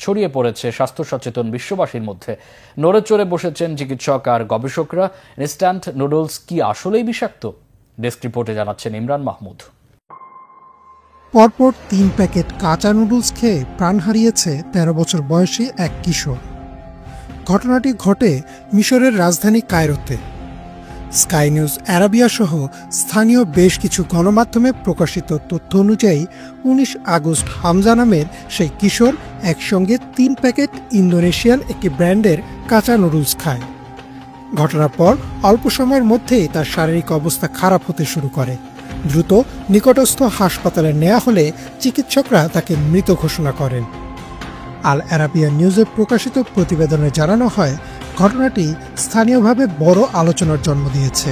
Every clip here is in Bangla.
ছড়িয়ে পড়েছে স্বাস্থ্য সচেতন বিশ্ববাসীর মধ্যে। নড়ে চড়ে বসেছেন চিকিৎসক আর গবেষকরা। ইনস্ট্যান্ট নুডলস কি আসলেই বিষাক্ত? ডেস্ক রিপোর্টে জানাচ্ছেন ইমরান মাহমুদ। পরপর ৩ প্যাকেট কাঁচা নুডলস খেয়ে প্রাণ হারিয়েছে ১৩ বছর বয়সী এক কিশোর। ঘটনাটি ঘটে মিশরের রাজধানী কায়রোতে। স্কাই নিউজ আরাবিয়া সহ স্থানীয় বেশ কিছু গণমাধ্যমে প্রকাশিত তথ্য অনুযায়ী ১৯ আগস্ট হামজা নামের সেই কিশোর একসঙ্গে ৩ প্যাকেট ইন্দোনেশিয়ান একটি ব্র্যান্ডের কাঁচা নুডলস খায়। ঘটনার পর অল্প সময়ের মধ্যেই তার শারীরিক অবস্থা খারাপ হতে শুরু করে। দ্রুত নিকটস্থ হাসপাতালে নেওয়া হলে চিকিৎসকরা তাকে মৃত ঘোষণা করেন। আল আরাবিয়া নিউজে প্রকাশিত প্রতিবেদনে জানানো হয়, ঘটনাটি স্থানীয়ভাবে বড় আলোচনার জন্ম দিয়েছে।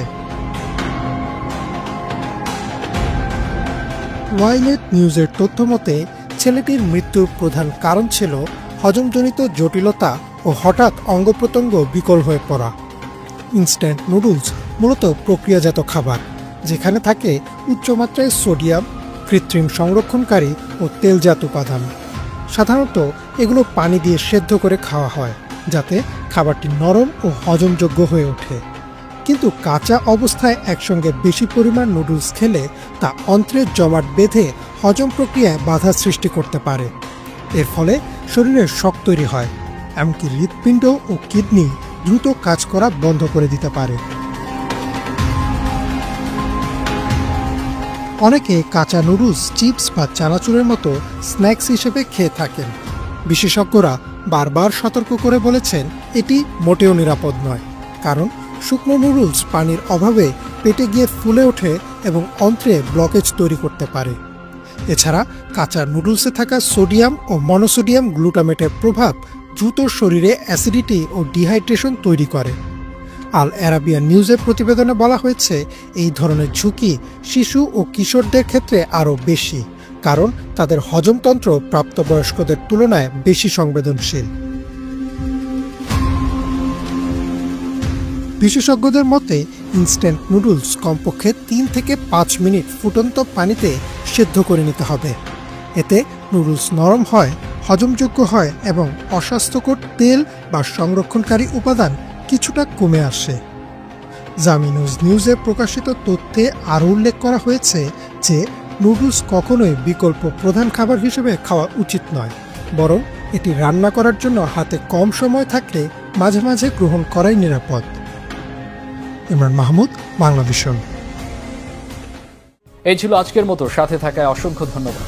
ওয়াইলেট নিউজের তথ্য মতে ছেলেটির মৃত্যুর প্রধান কারণ ছিল হজমজনিত জটিলতা ও হঠাৎ অঙ্গপ্রত্যঙ্গ বিকল হয়ে পড়া। ইনস্ট্যান্ট নুডলস মূলত প্রক্রিয়াজাত খাবার, যেখানে থাকে উচ্চমাত্রায় সোডিয়াম, কৃত্রিম সংরক্ষণকারী ও তেলজাত উপাদান। সাধারণত এগুলো পানি দিয়ে সেদ্ধ করে খাওয়া হয়, যাতে খাবারটি নরম ও হজমযোগ্য হয়ে ওঠে। কিন্তু কাঁচা অবস্থায় একসঙ্গে বেশি পরিমাণ নুডলস খেলে তা অন্ত্রের জমাট বেঁধে হজম প্রক্রিয়ায় বাধা সৃষ্টি করতে পারে। এর ফলে শরীরে শক তৈরি হয়, এমনকি হৃৎপিণ্ড ও কিডনি দ্রুত কাজ করা বন্ধ করে দিতে পারে। অনেকে কাঁচা নুডলস, চিপস বা চানাচুরের মতো স্ন্যাক্স হিসেবে খেয়ে থাকেন। বিশেষজ্ঞরা বারবার সতর্ক করে বলেছেন এটি মোটেও নিরাপদ নয়, কারণ শুকনো নুডলস পানির অভাবে পেটে গিয়ে ফুলে ওঠে এবং অন্ত্রে ব্লকেজ তৈরি করতে পারে। এছাড়া কাঁচা নুডলসে থাকা সোডিয়াম ও মনোসোডিয়াম গ্লুটামেটের প্রভাব দ্রুত শরীরে অ্যাসিডিটি ও ডিহাইড্রেশন তৈরি করে। আল আরাবিয়া নিউজের প্রতিবেদনে বলা হয়েছে, এই ধরনের ঝুঁকি শিশু ও কিশোরদের ক্ষেত্রে আরও বেশি, কারণ তাদের হজমতন্ত্র প্রাপ্তবয়স্কদের তুলনায় বেশি সংবেদনশীল। বিশেষজ্ঞদের মতে ইনস্ট্যান্ট নুডলস কমপক্ষে ৩ থেকে ৫ মিনিট ফুটন্ত পানিতে সেদ্ধ করে নিতে হবে। এতে নুডলস নরম হয়, হজমযোগ্য হয় এবং অস্বাস্থ্যকর তেল বা সংরক্ষণকারী উপাদান কিছুটা কমে আসে। জামিনুজ নিউজে প্রকাশিত তথ্যে আরও উল্লেখ করা হয়েছে যে নুডলস কখনোই বিকল্প প্রধান খাবার হিসেবে খাওয়া উচিত নয়, বরং এটি রান্না করার জন্য হাতে কম সময় থাকলে মাঝে মাঝে গ্রহণ করাই নিরাপদ। ইমরান মাহমুদ, বাংলাভিশন। এই ছিল আজকের মতো, সাথে থাকায় অসংখ্য ধন্যবাদ।